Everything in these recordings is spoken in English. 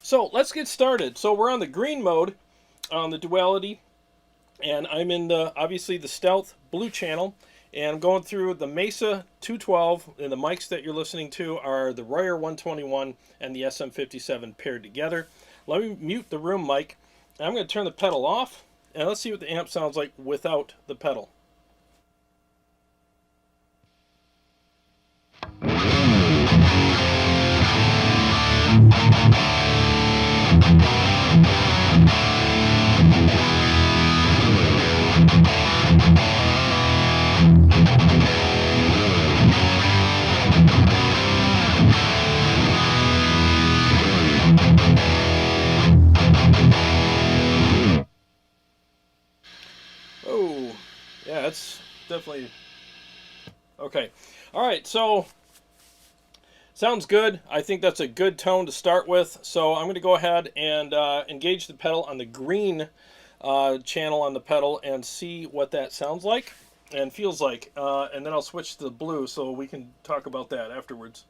So let's get started. So we're on the green mode on the Duality, and I'm in obviously the Stealth Blue channel, and I'm going through the Mesa 212, and the mics that you're listening to are the Royer 121 and the SM57 paired together. Let me mute the room mic. I'm going to turn the pedal off, and let's see what the amp sounds like without the pedal. Oh, yeah, that's definitely okay. All right, so sounds good. I think that's a good tone to start with. So I'm going to go ahead and engage the pedal on the green channel on the pedal and see what that sounds like and feels like. And then I'll switch to the blue so we can talk about that afterwards.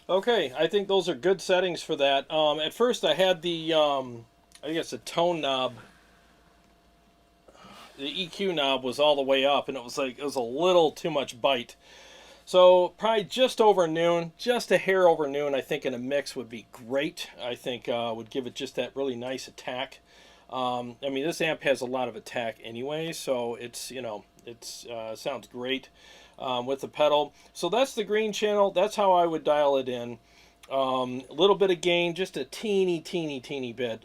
Okay, I think those are good settings for that. At first I had the, I guess the tone knob, the EQ knob was all the way up, and it was a little too much bite. So probably just over noon, just a hair over noon, I think in a mix would be great. I think would give it just that really nice attack. I mean, this amp has a lot of attack anyway, so it's, sounds great with the pedal. So that's the green channel. That's how I would dial it in. A little bit of gain, just a teeny bit.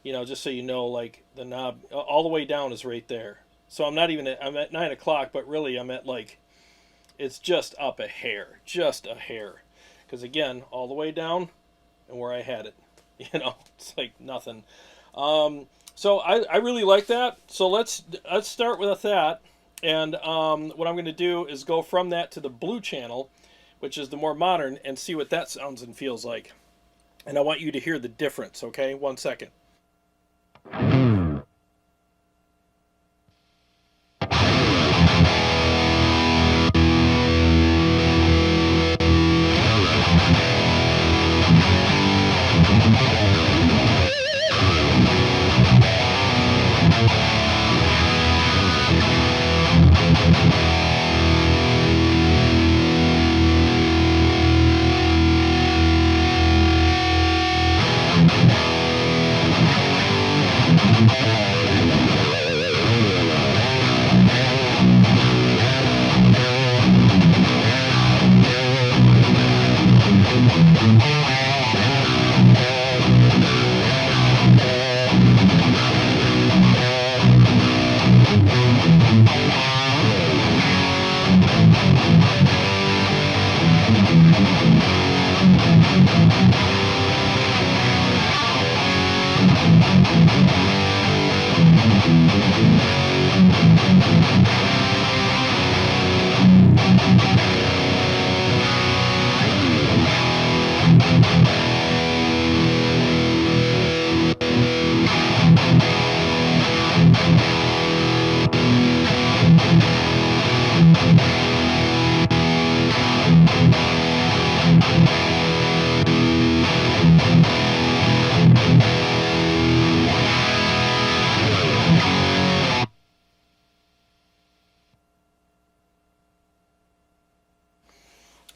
Just so you know, like the knob all the way down is right there. So I'm at 9 o'clock, but really I'm at it's just up a hair, because again, all the way down and where I had it, it's like nothing. So I really like that. So let's start with that, and what I'm going to do is go from that to the blue channel, which is the more modern, and see what that sounds and feels like. And I want you to hear the difference. Okay, 1 second.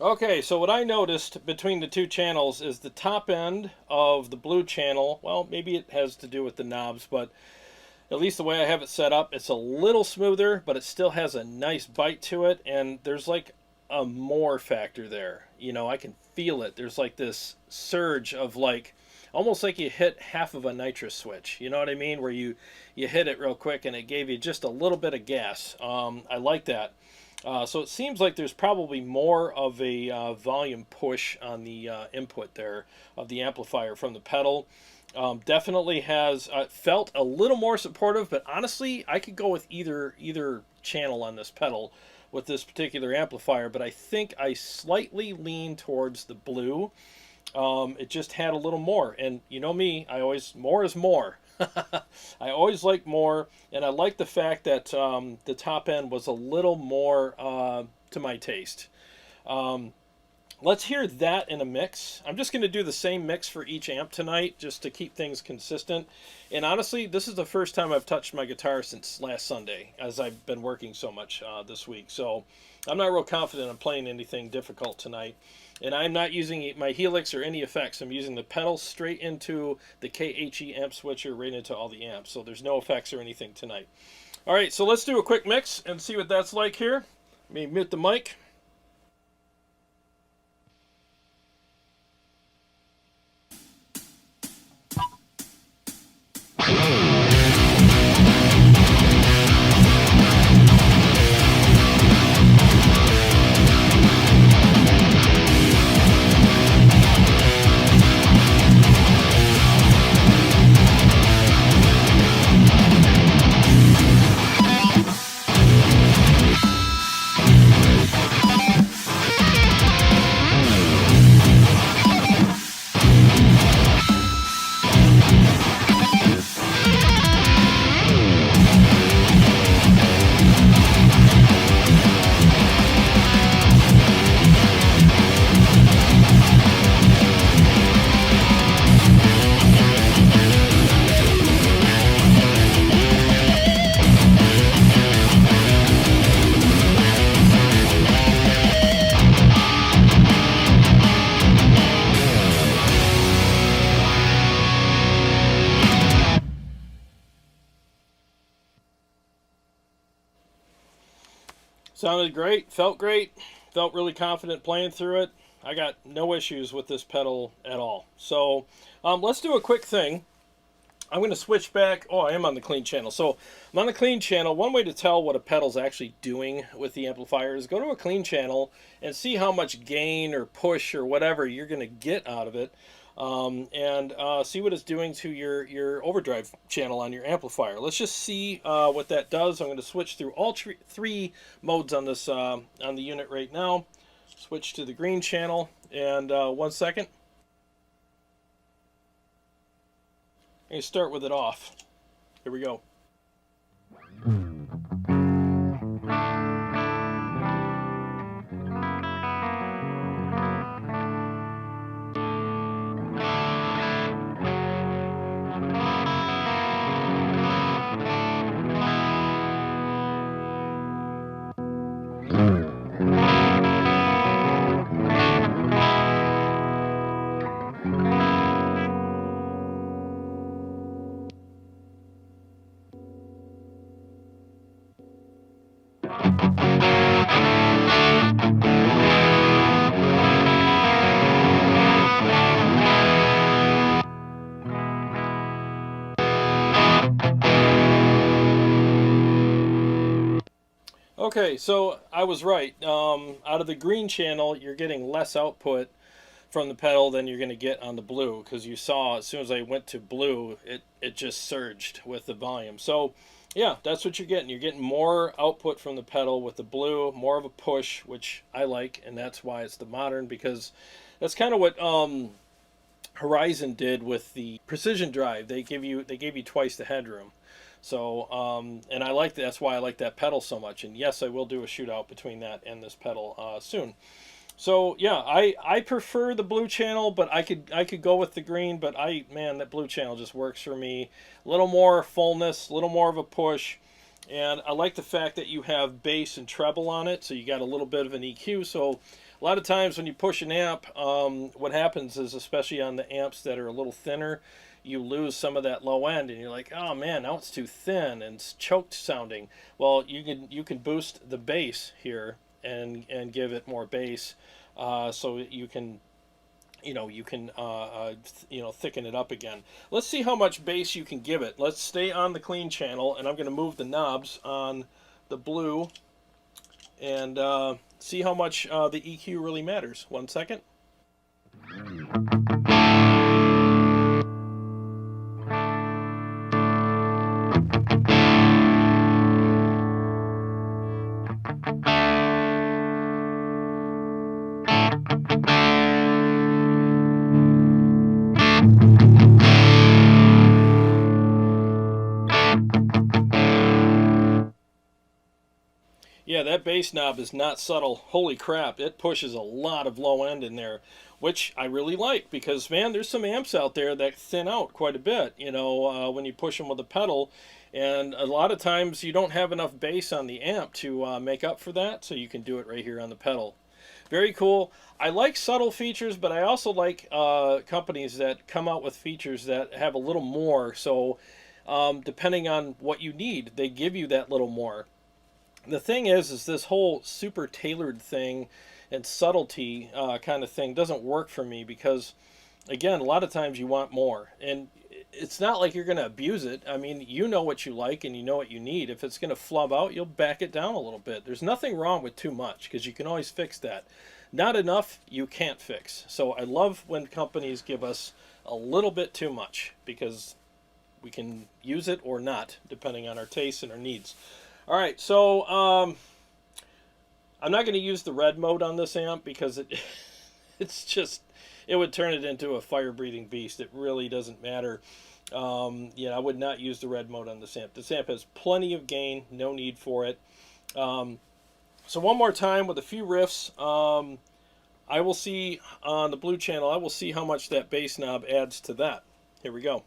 Okay, so what I noticed between the two channels is the top end of the blue channel, well, maybe it has to do with the knobs, but at least the way I have it set up, it's a little smoother, but it still has a nice bite to it, and there's like a more factor there. You know, I can feel it. There's like this surge of like, almost like you hit half of a nitrous switch. You know what I mean? Where you hit it real quick and it gave you just a little bit of gas. I like that. So it seems like there's probably more of a volume push on the input there of the amplifier from the pedal. Definitely has felt a little more supportive, but honestly, I could go with either channel on this pedal with this particular amplifier, but I think I slightly lean towards the blue. It just had a little more, and you know me, more is more. I always like more, and I like the fact that the top end was a little more to my taste. Let's hear that in a mix. I'm just going to do the same mix for each amp tonight just to keep things consistent. And honestly, this is the first time I've touched my guitar since last Sunday, as I've been working so much this week. So I'm not real confident I'm playing anything difficult tonight. And I'm not using my Helix or any effects. I'm using the pedal straight into the KHE amp switcher, right into all the amps. So there's no effects or anything tonight. All right, so let's do a quick mix and see what that's like here. Let me mute the mic. Sounded great, felt really confident playing through it. I got no issues with this pedal at all. So let's do a quick thing. I'm going to switch back. Oh, I am on the clean channel. So I'm on the clean channel. One way to tell what a pedal's actually doing with the amplifier is go to a clean channel and see how much gain or push or whatever you're going to get out of it. And see what it's doing to your overdrive channel on your amplifier. Let's just see what that does. I'm going to switch through all three modes on this on the unit right now. Switch to the green channel, and 1 second. I'm going to start with it off. Here we go. Okay, so I was right. Out of the green channel, you're getting less output from the pedal than you're going to get on the blue, because you saw as soon as I went to blue, it just surged with the volume. So yeah, that's what you're getting. You're getting more output from the pedal with the blue, more of a push, which I like, and that's why it's the modern, because that's kind of what Horizon did with the Precision Drive. They gave you twice the headroom. So and I like that. That's why I like that pedal so much. And yes, I will do a shootout between that and this pedal soon. So yeah, I prefer the blue channel, but I could go with the green. But man, that blue channel just works for me. A little more fullness, a little more of a push, and I like the fact that you have bass and treble on it. So you got a little bit of an EQ. So a lot of times when you push an amp, what happens is, especially on the amps that are a little thinner, you lose some of that low end, and you're like, oh man, now it's too thin and it's choked sounding. Well, you can boost the bass here and give it more bass, so you can thicken it up again. Let's see how much bass you can give it. Let's stay on the clean channel, and I'm going to move the knobs on the blue and see how much the EQ really matters. 1 second. Yeah, that bass knob is not subtle. Holy crap, it pushes a lot of low end in there, which I really like, because man, there's some amps out there that thin out quite a bit, when you push them with a pedal, and a lot of times you don't have enough bass on the amp to make up for that, so you can do it right here on the pedal. Very cool. I like subtle features, but I also like companies that come out with features that have a little more, so depending on what you need, they give you that little more. The thing is this whole super tailored thing and subtlety kind of thing doesn't work for me, because, again, a lot of times you want more. And it's not like you're going to abuse it. I mean, you know what you like and you know what you need. If it's going to flub out, you'll back it down a little bit. There's nothing wrong with too much, because you can always fix that. Not enough, you can't fix. So I love when companies give us a little bit too much, because we can use it or not, depending on our tastes and our needs. All right, so I'm not going to use the red mode on this amp, because it would turn it into a fire-breathing beast. It really doesn't matter. I would not use the red mode on this amp. This amp has plenty of gain, no need for it. So one more time with a few riffs. I will see on the blue channel, I will see how much that bass knob adds to that. Here we go.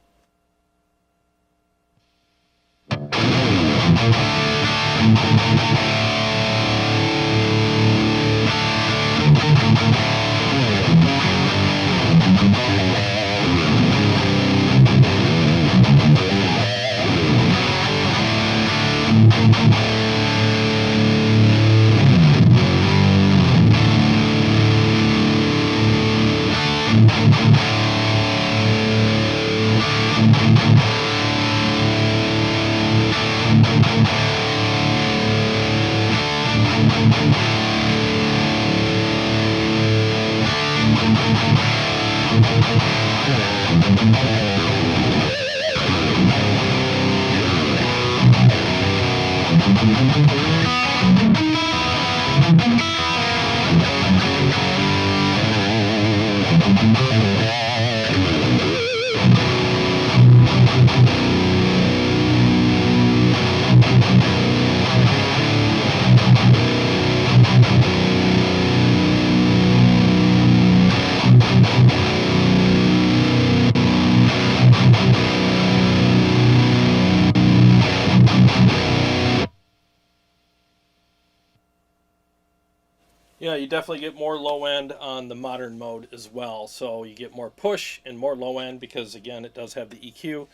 Yeah, you definitely get more low end on the modern mode as well. So you get more push and more low end, because again, it does have the EQ.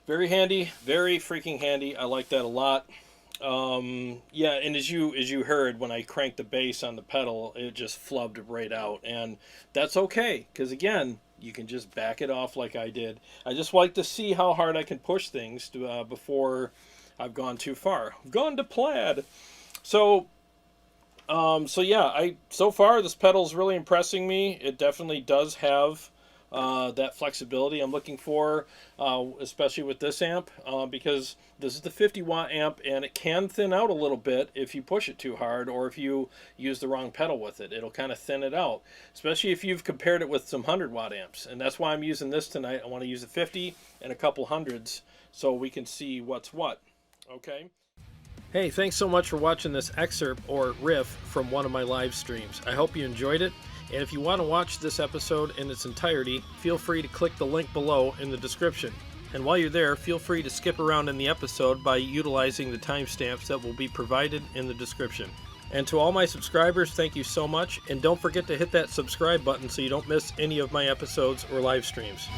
Very handy, very freaking handy. I like that a lot. Yeah, and as you heard, when I cranked the bass on the pedal, it just flubbed right out, and that's okay, because again, you can just back it off like I did. I just like to see how hard I can push things before I've gone too far. I've gone to plaid. So So yeah, so far this pedal is really impressing me. It definitely does have that flexibility I'm looking for, especially with this amp, because this is the 50-watt amp, and it can thin out a little bit if you push it too hard or if you use the wrong pedal with it. It'll kind of thin it out, especially if you've compared it with some 100-watt amps. And that's why I'm using this tonight. I want to use a 50 and a couple hundreds so we can see what's what. Okay. Hey, thanks so much for watching this excerpt or riff from one of my live streams. I hope you enjoyed it. And if you want to watch this episode in its entirety, feel free to click the link below in the description. And while you're there, feel free to skip around in the episode by utilizing the timestamps that will be provided in the description. And to all my subscribers, thank you so much. And don't forget to hit that subscribe button so you don't miss any of my episodes or live streams.